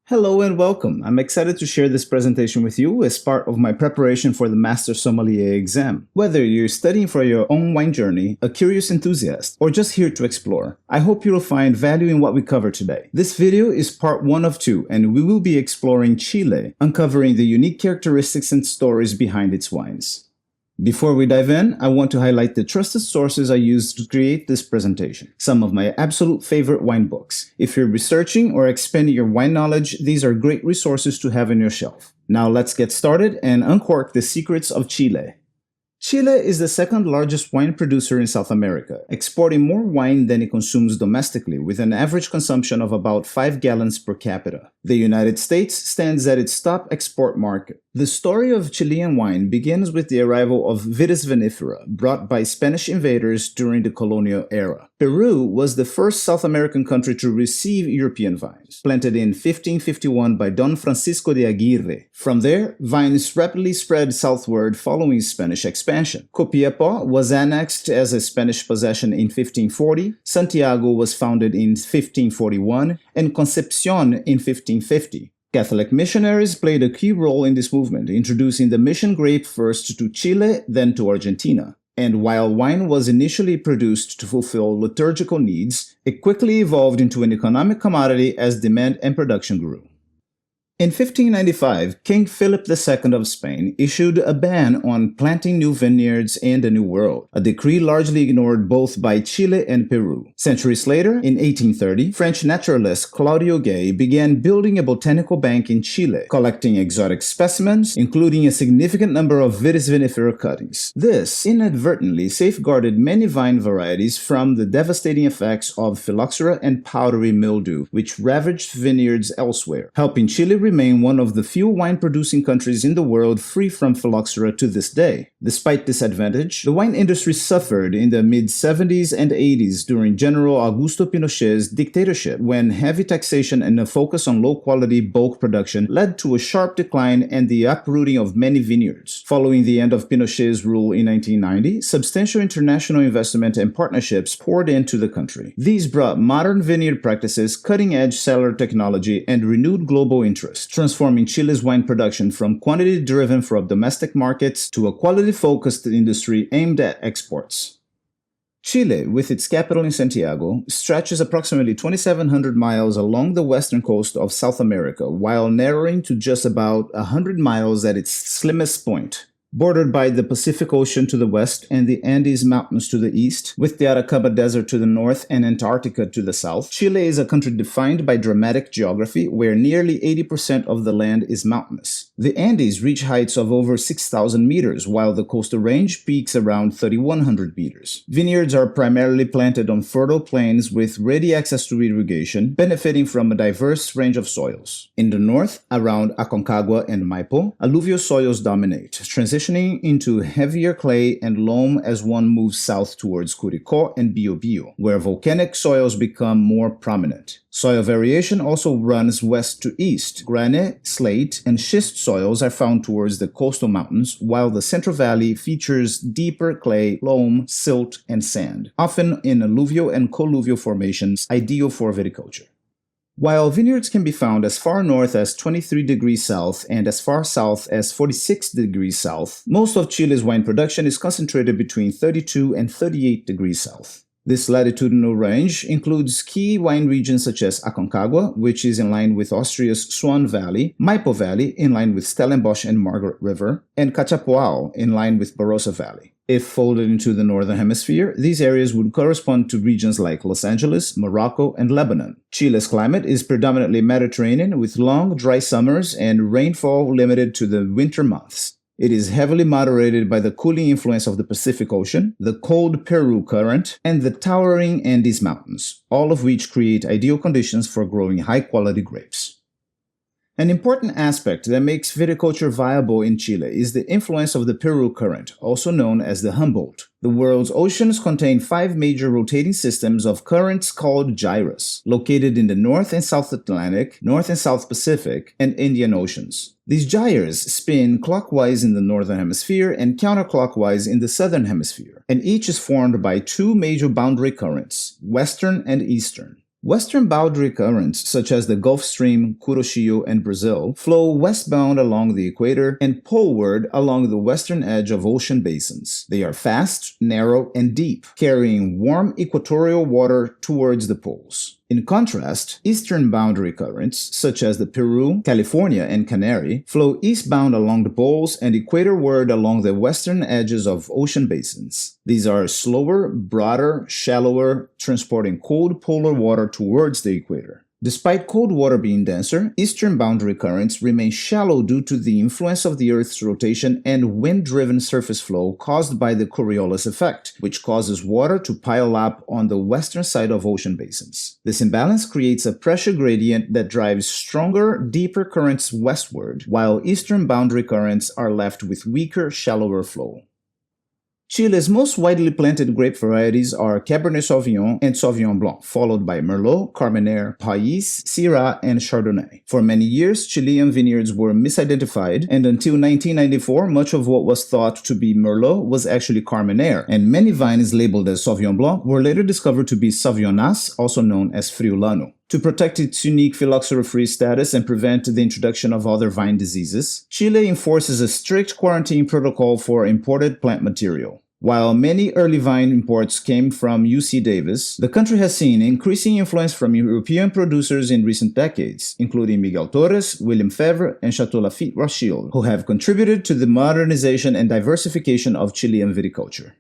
Hello and welcome. I'm excited to share this presentation with you as part of my preparation for the Master Sommelier exam. Whether you're studying for your own wine journey, a curious enthusiast, or just here to explore, I hope you'll find value in what we cover today. This video is part 1 of 2, and we will be exploring Chile, uncovering the unique characteristics and stories behind its wines. Before we dive in, I want to highlight the trusted sources I used to create this presentation. Some of my absolute favorite wine books. If you're researching or expanding your wine knowledge, these are great resources to have on your shelf. Now let's get started and uncork the secrets of Chile. Chile is the second largest wine producer in South America, exporting more wine than it consumes domestically, with an average consumption of about 5 gallons per capita. The United States stands at its top export market. The story of Chilean wine begins with the arrival of Vitis vinifera, brought by Spanish invaders during the colonial era. Peru was the first South American country to receive European vines, planted in 1551 by Don Francisco de Aguirre. From there, vines rapidly spread southward following Spanish expansion. Copiapó was annexed as a Spanish possession in 1540, Santiago was founded in 1541, and Concepción in 1550. Catholic missionaries played a key role in this movement, introducing the mission grape first to Chile, then to Argentina. And while wine was initially produced to fulfill liturgical needs, it quickly evolved into an economic commodity as demand and production grew. In 1595, King Philip II of Spain issued a ban on planting new vineyards in the New World, a decree largely ignored both by Chile and Peru. Centuries later, in 1830, French naturalist Claudio Gay began building a botanical bank in Chile, collecting exotic specimens, including a significant number of Vitis vinifera cuttings. This inadvertently safeguarded many vine varieties from the devastating effects of phylloxera and powdery mildew, which ravaged vineyards elsewhere, helping Chile remain one of the few wine-producing countries in the world free from phylloxera to this day. Despite this advantage, the wine industry suffered in the mid-70s and 80s during General Augusto Pinochet's dictatorship, when heavy taxation and a focus on low-quality bulk production led to a sharp decline and the uprooting of many vineyards. Following the end of Pinochet's rule in 1990, substantial international investment and partnerships poured into the country. These brought modern vineyard practices, cutting-edge cellar technology, and renewed global interest, transforming Chile's wine production from quantity-driven for domestic markets to a quality-focused industry aimed at exports. Chile, with its capital in Santiago, stretches approximately 2,700 miles along the western coast of South America, while narrowing to just about 100 miles at its slimmest point. Bordered by the Pacific Ocean to the west and the Andes Mountains to the east, with the Atacama Desert to the north and Antarctica to the south, Chile is a country defined by dramatic geography where nearly 80% of the land is mountainous. The Andes reach heights of over 6,000 meters, while the coastal range peaks around 3,100 meters. Vineyards are primarily planted on fertile plains with ready access to irrigation, benefiting from a diverse range of soils. In the north, around Aconcagua and Maipo, alluvial soils dominate, transitioning into heavier clay and loam as one moves south towards Curicó and Biobío, where volcanic soils become more prominent. Soil variation also runs west to east. Granite, slate, and schist soils are found towards the coastal mountains, while the Central Valley features deeper clay, loam, silt, and sand, often in alluvial and colluvial formations, ideal for viticulture. While vineyards can be found as far north as 23 degrees south and as far south as 46 degrees south, most of Chile's wine production is concentrated between 32 and 38 degrees south. This latitudinal range includes key wine regions such as Aconcagua, which is in line with Austria's Swan Valley, Maipo Valley, in line with Stellenbosch and Margaret River, and Cachapoal, in line with Barossa Valley. If folded into the Northern Hemisphere, these areas would correspond to regions like Los Angeles, Morocco, and Lebanon. Chile's climate is predominantly Mediterranean, with long, dry summers and rainfall limited to the winter months. It is heavily moderated by the cooling influence of the Pacific Ocean, the cold Peru Current, and the towering Andes Mountains, all of which create ideal conditions for growing high-quality grapes. An important aspect that makes viticulture viable in Chile is the influence of the Peru Current, also known as the Humboldt. The world's oceans contain 5 major rotating systems of currents called gyres, located in the North and South Atlantic, North and South Pacific, and Indian Oceans. These gyres spin clockwise in the Northern Hemisphere and counterclockwise in the Southern Hemisphere, and each is formed by 2 major boundary currents, Western and Eastern. Western boundary currents, such as the Gulf Stream, Kuroshio, and Brazil, flow westbound along the equator and poleward along the western edge of ocean basins. They are fast, narrow, and deep, carrying warm equatorial water towards the poles. In contrast, eastern boundary currents, such as the Peru, California, and Canary, flow eastbound along the poles and equatorward along the western edges of ocean basins. These are slower, broader, shallower, transporting cold polar water towards the equator. Despite cold water being denser, eastern boundary currents remain shallow due to the influence of the Earth's rotation and wind-driven surface flow caused by the Coriolis effect, which causes water to pile up on the western side of ocean basins. This imbalance creates a pressure gradient that drives stronger, deeper currents westward, while eastern boundary currents are left with weaker, shallower flow. Chile's most widely planted grape varieties are Cabernet Sauvignon and Sauvignon Blanc, followed by Merlot, Carmenère, Pais, Syrah, and Chardonnay. For many years, Chilean vineyards were misidentified, and until 1994, much of what was thought to be Merlot was actually Carmenère, and many vines labeled as Sauvignon Blanc were later discovered to be Sauvignonas, also known as Friulano. To protect its unique phylloxera-free status and prevent the introduction of other vine diseases, Chile enforces a strict quarantine protocol for imported plant material. While many early vine imports came from UC Davis, the country has seen increasing influence from European producers in recent decades, including Miguel Torres, William Fevre, and Chateau Lafite Rothschild, who have contributed to the modernization and diversification of Chilean viticulture.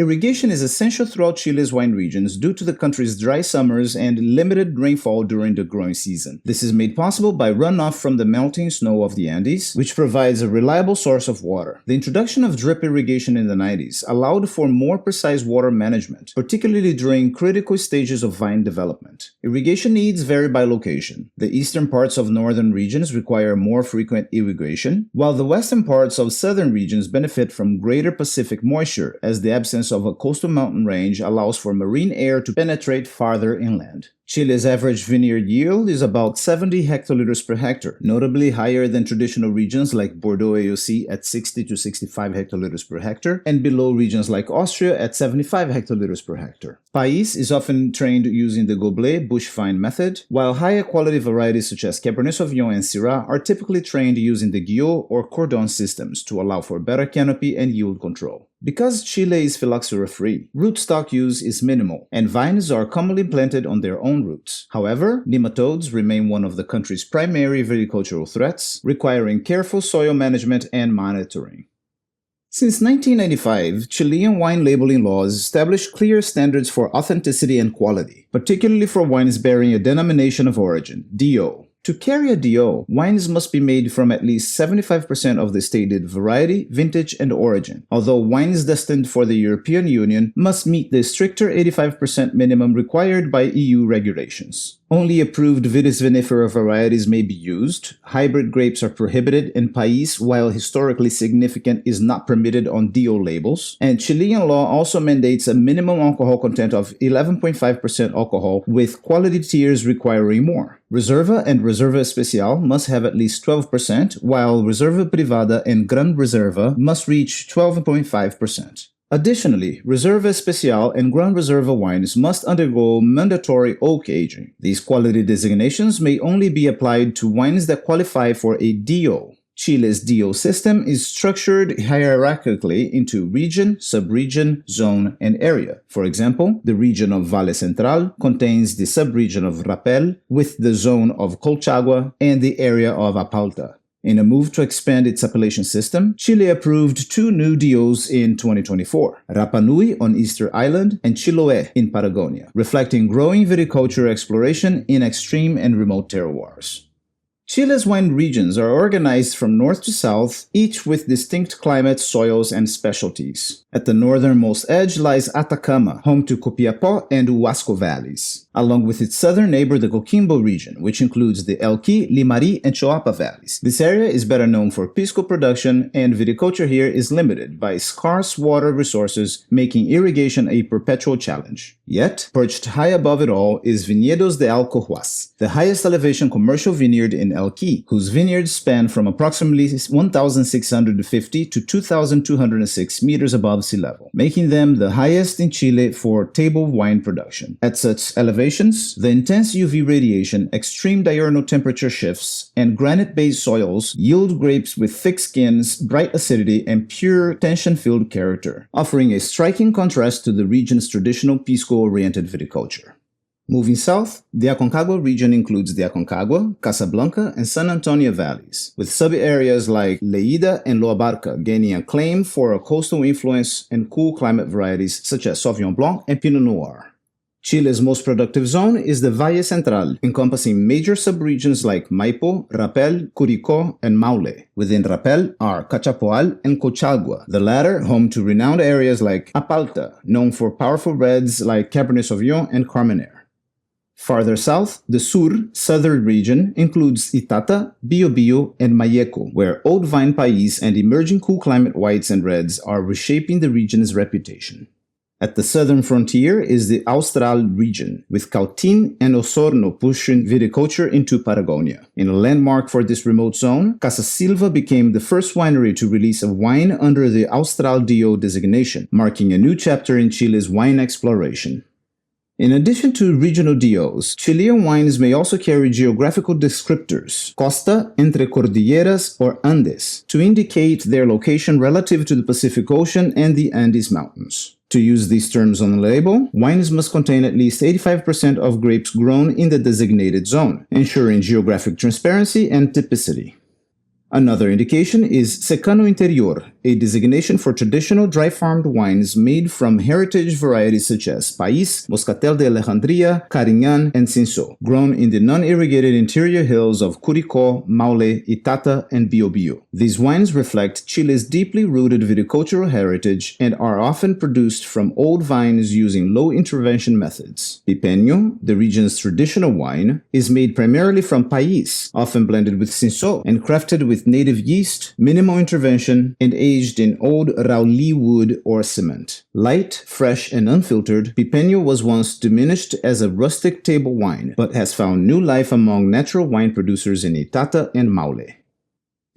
Irrigation is essential throughout Chile's wine regions due to the country's dry summers and limited rainfall during the growing season. This is made possible by runoff from the melting snow of the Andes, which provides a reliable source of water. The introduction of drip irrigation in the 90s allowed for more precise water management, particularly during critical stages of vine development. Irrigation needs vary by location. The eastern parts of northern regions require more frequent irrigation, while the western parts of southern regions benefit from greater Pacific moisture, as the absence of a coastal mountain range allows for marine air to penetrate farther inland. Chile's average vineyard yield is about 70 hectoliters per hectare, notably higher than traditional regions like Bordeaux AOC at 60 to 65 hectoliters per hectare, and below regions like Austria at 75 hectoliters per hectare. Pais is often trained using the Goblet bush vine method, while higher quality varieties such as Cabernet Sauvignon and Syrah are typically trained using the Guillot or Cordon systems to allow for better canopy and yield control. Because Chile is phylloxera-free, rootstock use is minimal, and vines are commonly planted on their own roots. However, nematodes remain one of the country's primary viticultural threats, requiring careful soil management and monitoring. Since 1995, Chilean wine labeling laws established clear standards for authenticity and quality, particularly for wines bearing a denomination of origin, DO. To carry a DO, wines must be made from at least 75% of the stated variety, vintage, and origin, although wines destined for the European Union must meet the stricter 85% minimum required by EU regulations. Only approved Vitis vinifera varieties may be used. Hybrid grapes are prohibited, and Pais, while historically significant, is not permitted on DO labels. And Chilean law also mandates a minimum alcohol content of 11.5% alcohol, with quality tiers requiring more. Reserva and Reserva Especial must have at least 12%, while Reserva Privada and Gran Reserva must reach 12.5%. Additionally, Reserva Especial and Gran Reserva wines must undergo mandatory oak aging. These quality designations may only be applied to wines that qualify for a DO. Chile's DO system is structured hierarchically into region, subregion, zone, and area. For example, the region of Valle Central contains the subregion of Rapel, with the zone of Colchagua and the area of Apalta. In a move to expand its appellation system, Chile approved 2 new DOs in 2024, Rapa Nui on Easter Island and Chiloé in Patagonia, reflecting growing viticulture exploration in extreme and remote terroirs. Chile's wine regions are organized from north to south, each with distinct climates, soils, and specialties. At the northernmost edge lies Atacama, home to Copiapó and Huasco valleys, along with its southern neighbor, the Coquimbo region, which includes the Elqui, Limarí, and Choapa valleys. This area is better known for pisco production, and viticulture here is limited by scarce water resources, making irrigation a perpetual challenge. Yet, perched high above it all is Viñedos de Alcohuas, the highest elevation commercial vineyard in Elqui, whose vineyards span from approximately 1,650 to 2,206 meters above sea level, making them the highest in Chile for table wine production. At such elevations, the intense UV radiation, extreme diurnal temperature shifts, and granite-based soils yield grapes with thick skins, bright acidity, and pure tension-filled character, offering a striking contrast to the region's traditional pisco-oriented viticulture. Moving south, the Aconcagua region includes the Aconcagua, Casablanca, and San Antonio valleys, with sub-areas like Lleida and Loa Barca gaining acclaim for a coastal influence and cool climate varieties such as Sauvignon Blanc and Pinot Noir. Chile's most productive zone is the Valle Central, encompassing major subregions like Maipo, Rapel, Curicó, and Maule. Within Rapel are Cachapoal and Cochagua, the latter home to renowned areas like Apalta, known for powerful reds like Cabernet Sauvignon and Carmenère. Farther south, the southern region includes Itata, Biobío, and Malleco, where old vine pais and emerging cool climate whites and reds are reshaping the region's reputation. At the southern frontier is the Austral region, with Cautín and Osorno pushing viticulture into Patagonia. In a landmark for this remote zone, Casa Silva became the first winery to release a wine under the Austral DO designation, marking a new chapter in Chile's wine exploration. In addition to regional DOs, Chilean wines may also carry geographical descriptors, Costa, Entre Cordilleras, or Andes, to indicate their location relative to the Pacific Ocean and the Andes Mountains. To use these terms on the label, wines must contain at least 85% of grapes grown in the designated zone, ensuring geographic transparency and typicity. Another indication is Secano Interior, a designation for traditional dry-farmed wines made from heritage varieties such as País, Moscatel de Alejandría, Cariñán, and Cinsault, grown in the non-irrigated interior hills of Curicó, Maule, Itata, and Biobío. These wines reflect Chile's deeply rooted viticultural heritage and are often produced from old vines using low-intervention methods. Pipeño, the region's traditional wine, is made primarily from País, often blended with Cinsault and crafted with native yeast, minimal intervention, and aged in old Raulí wood or cement. Light, fresh, and unfiltered, Pipeño was once diminished as a rustic table wine, but has found new life among natural wine producers in Itata and Maule.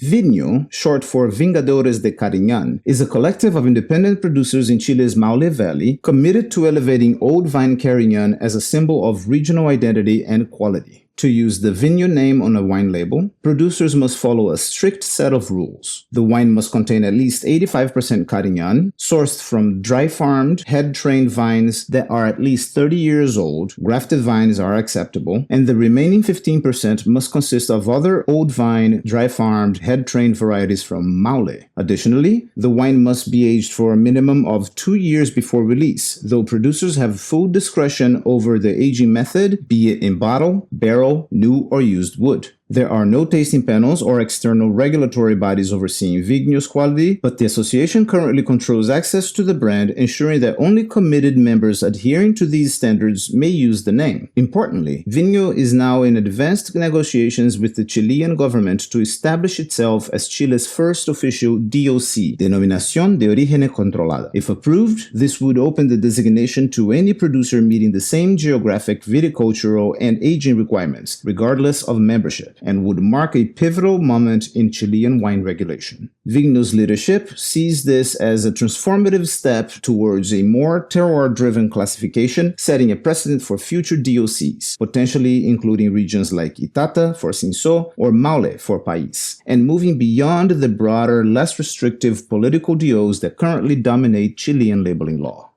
Vinho, short for Vingadores de Cariñán, is a collective of independent producers in Chile's Maule Valley committed to elevating old vine Cariñán as a symbol of regional identity and quality. To use the Vinho name on a wine label, producers must follow a strict set of rules. The wine must contain at least 85% Cariñán, sourced from dry-farmed, head-trained vines that are at least 30 years old. Grafted vines are acceptable, and the remaining 15% must consist of other old vine, dry-farmed, head-trained varieties from Maule. Additionally, the wine must be aged for a minimum of 2 years before release, though producers have full discretion over the aging method, be it in bottle, barrel, new or used wood. There are no tasting panels or external regulatory bodies overseeing Vinho's quality, but the association currently controls access to the brand, ensuring that only committed members adhering to these standards may use the name. Importantly, Vinho is now in advanced negotiations with the Chilean government to establish itself as Chile's first official DOC, Denominación de Origen Controlada. If approved, this would open the designation to any producer meeting the same geographic, viticultural, and aging requirements, regardless of membership, and would mark a pivotal moment in Chilean wine regulation. Vinho's leadership sees this as a transformative step towards a more terroir-driven classification, setting a precedent for future DOCs, potentially including regions like Itata for Cinsault or Maule for País, and moving beyond the broader, less restrictive political DOs that currently dominate Chilean labeling law.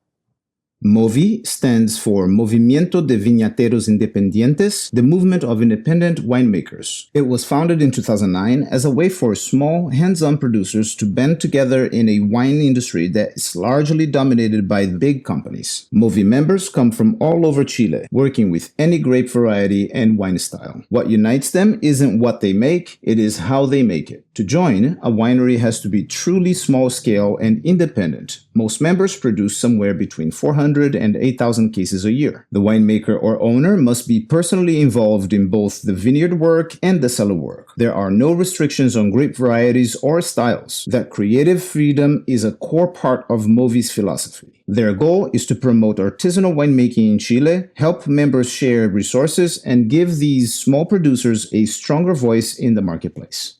MOVI stands for Movimiento de Viñateros Independientes, the movement of independent winemakers. It was founded in 2009 as a way for small, hands-on producers to band together in a wine industry that is largely dominated by big companies. MOVI members come from all over Chile, working with any grape variety and wine style. What unites them isn't what they make, it is how they make it. To join, a winery has to be truly small-scale and independent. Most members produce somewhere between 400 800 and 8,000 cases a year. The winemaker or owner must be personally involved in both the vineyard work and the cellar work. There are no restrictions on grape varieties or styles. That creative freedom is a core part of Movi's philosophy. Their goal is to promote artisanal winemaking in Chile, help members share resources, and give these small producers a stronger voice in the marketplace.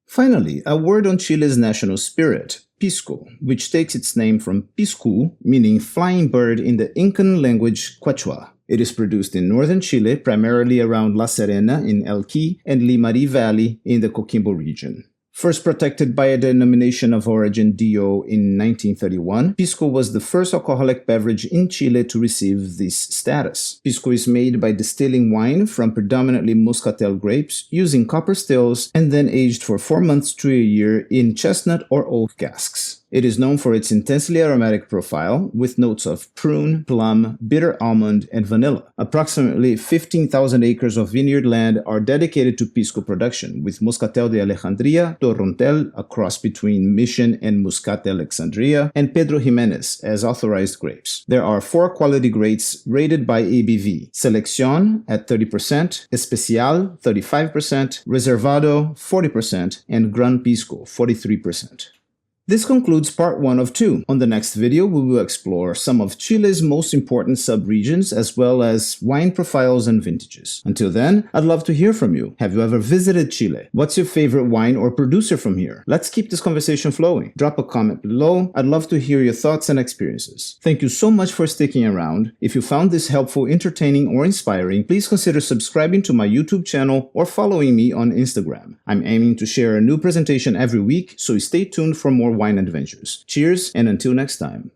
Finally, a word on Chile's national spirit, Pisco, which takes its name from Piscu, meaning flying bird in the Incan language Quechua. It is produced in northern Chile, primarily around La Serena in Elqui and Limarí Valley in the Coquimbo region. First protected by a denomination of origin DO in 1931, Pisco was the first alcoholic beverage in Chile to receive this status. Pisco is made by distilling wine from predominantly muscatel grapes using copper stills and then aged for 4 months to a year in chestnut or oak casks. It is known for its intensely aromatic profile, with notes of prune, plum, bitter almond, and vanilla. Approximately 15,000 acres of vineyard land are dedicated to Pisco production, with Muscatel de Alejandría, Torrontel, a cross between Mission and Muscat de Alexandria, and Pedro Jimenez as authorized grapes. There are 4 quality grades rated by ABV: Selección at 30%, Especial 35%, Reservado 40%, and Gran Pisco 43%. This concludes part 1 of 2. On the next video, we will explore some of Chile's most important sub-regions as well as wine profiles and vintages. Until then, I'd love to hear from you. Have you ever visited Chile? What's your favorite wine or producer from here? Let's keep this conversation flowing. Drop a comment below. I'd love to hear your thoughts and experiences. Thank you so much for sticking around. If you found this helpful, entertaining, or inspiring, please consider subscribing to my YouTube channel or following me on Instagram. I'm aiming to share a new presentation every week, so stay tuned for more wine adventures. Cheers, and until next time.